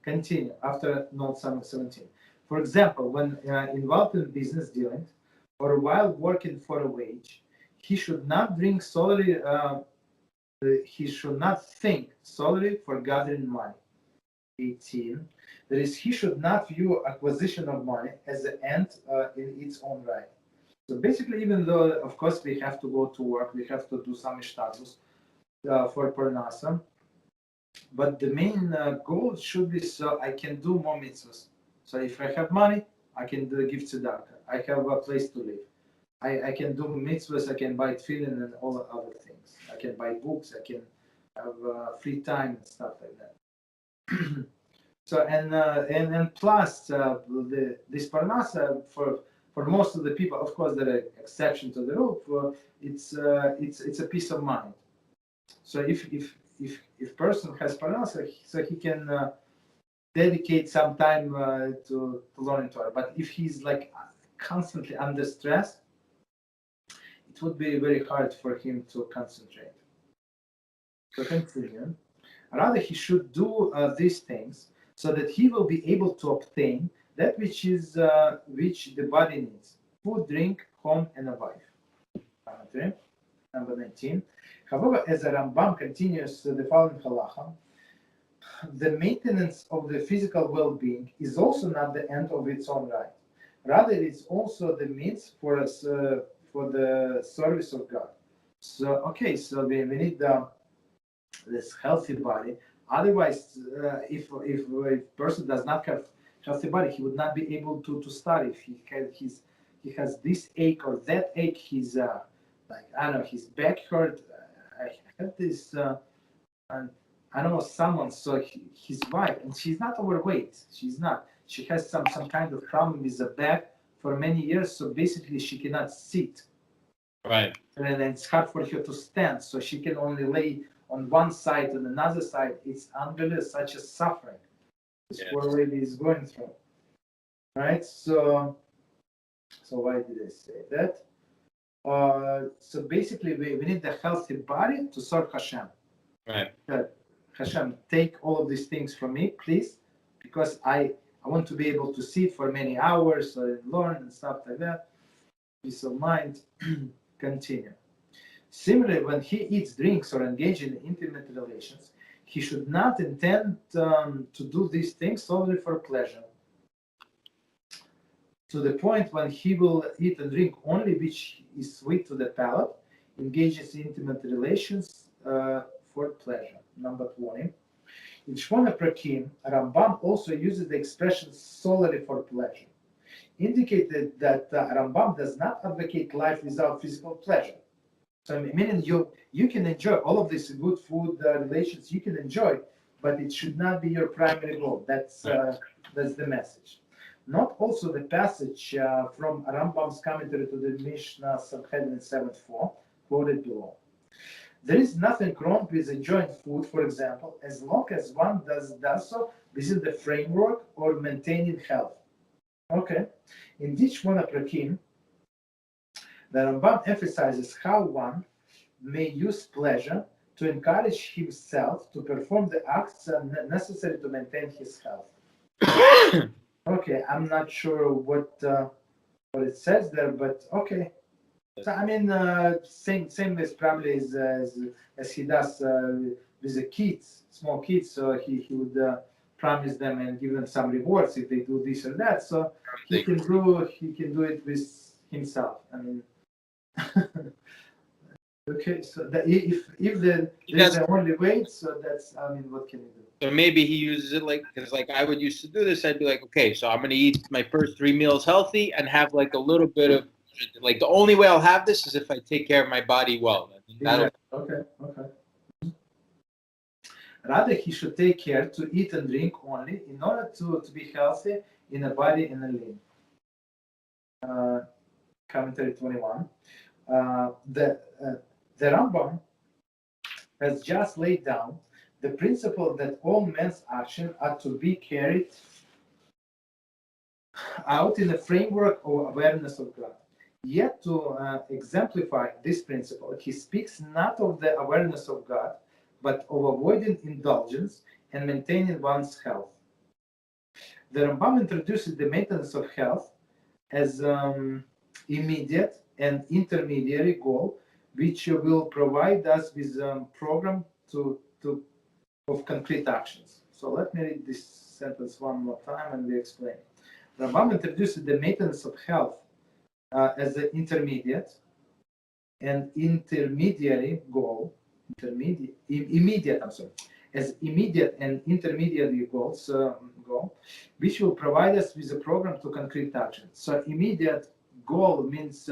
Continue after note 17. For example, when involved in business dealings or while working for a wage, he should not drink solely. He should not think solely for gathering money. 18. That is, he should not view acquisition of money as an end in its own right. So basically, even though, of course, we have to go to work, we have to do some ishtatus for parnasa, but the main goal should be so I can do more mitzvahs. So if I have money, I can give tzedakah. I have a place to live. I can do mitzvahs. I can buy tefillin and all the other things. I can buy books. I can have free time and stuff like that. So and plus this parnasa for most of the people, of course, there are exceptions to the rule. It's a peace of mind. So if person has parnasa, so he can dedicate some time to learning Torah. But if he's like constantly under stress, it would be very hard for him to concentrate. So continue. Rather, he should do these things so that he will be able to obtain that which the body needs: food, drink, home, and a wife. Okay. Number 19. However, as the Rambam continues the following halacha, the maintenance of the physical well-being is also not the end of its own right. Rather, it's also the means for us for the service of God. So, okay, so we need this healthy body. Otherwise, if a person does not have healthy body, he would not be able to study. If he has this ache or that ache, he's like, I don't know, his back hurt. I had this, and I don't know, someone, so his wife, and she's not overweight. She's not. She has some kind of problem with the back for many years, so basically she cannot sit. Right. And it's hard for her to stand, so she can only lay on one side and another side. It's unbelievable, such a suffering this poor lady is going through. Right? So why did I say that? So basically, we need a healthy body to serve HaShem. Right. HaShem, take all of these things from me, please, because I want to be able to sit for many hours and learn and stuff like that. Peace of mind. Continue. Similarly, when he eats, drinks, or engages in intimate relations, he should not intend to do these things solely for pleasure, to the point when he will eat and drink only which is sweet to the palate, engages in intimate relations for pleasure. Number 20. In Shmona Prakim, Rambam also uses the expression solely for pleasure, indicated that Rambam does not advocate life without physical pleasure. So meaning you can enjoy all of this good food relations, you can enjoy, but it should not be your primary goal. That's the message. Not also the passage from Rambam's commentary to the Mishnah Sanhedrin 7.4, quoted below. There is nothing wrong with enjoying food, for example, as long as one does so within the framework or maintaining health. Okay. In each one of Prakim, the Rambam emphasizes how one may use pleasure to encourage himself to perform the acts necessary to maintain his health. Okay, I'm not sure what it says there, but okay. So I mean, same as probably as he does with the kids, small kids. So he would promise them and give them some rewards if they do this or that. So he can do it with himself. I mean, okay. So if there's the only way, so that's, I mean, what can you do? So maybe he uses it because like I would used to do this. I'd be like, okay, so I'm going to eat my first 3 meals healthy and have like a little bit of, like the only way I'll have this is if I take care of my body well. Exactly. Okay. Rather, he should take care to eat and drink only in order to be healthy in a body and a limb. Commentary 21. The Rambam has just laid down the principle that all men's actions are to be carried out in the framework of awareness of God. Yet to exemplify this principle, he speaks not of the awareness of God, but of avoiding indulgence and maintaining one's health. The Rambam introduces the maintenance of health as immediate and intermediary goal, which will provide us with a program of concrete actions. So let me read this sentence one more time and we explain. Rambam introduces the maintenance of health as an intermediate and intermediary goal, as immediate and intermediary goals, which will provide us with a program to concrete action. So immediate goal means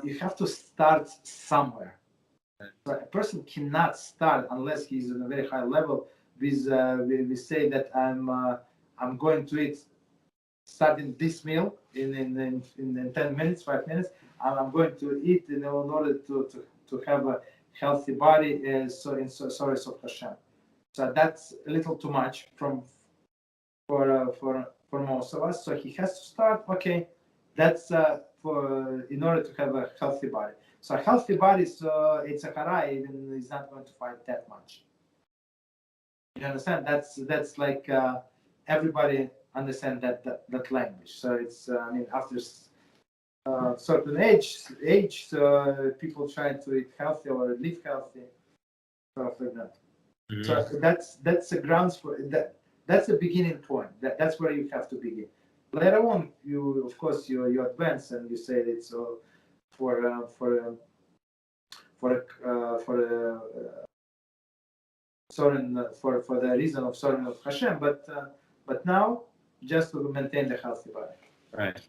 you have to start somewhere. So a person cannot start unless he's on a very high level. We say that I'm going to eat starting this meal in 10 minutes, 5 minutes. I'm going to eat in order to have a healthy body in service of HaShem. So that's a little too much for most of us. So he has to start. Okay, that's in order to have a healthy body. So a healthy body, so it's a hara, even is not going to fight that much. You understand? That's like everybody understand that language. So it's after certain age, people try to eat healthy or live healthy, stuff like that. Mm-hmm. So that's the grounds for that. That's the beginning point. That's where you have to begin. Later on, you advance and you say it's for the reason of serving of HaShem, but now just to maintain the healthy body. Right.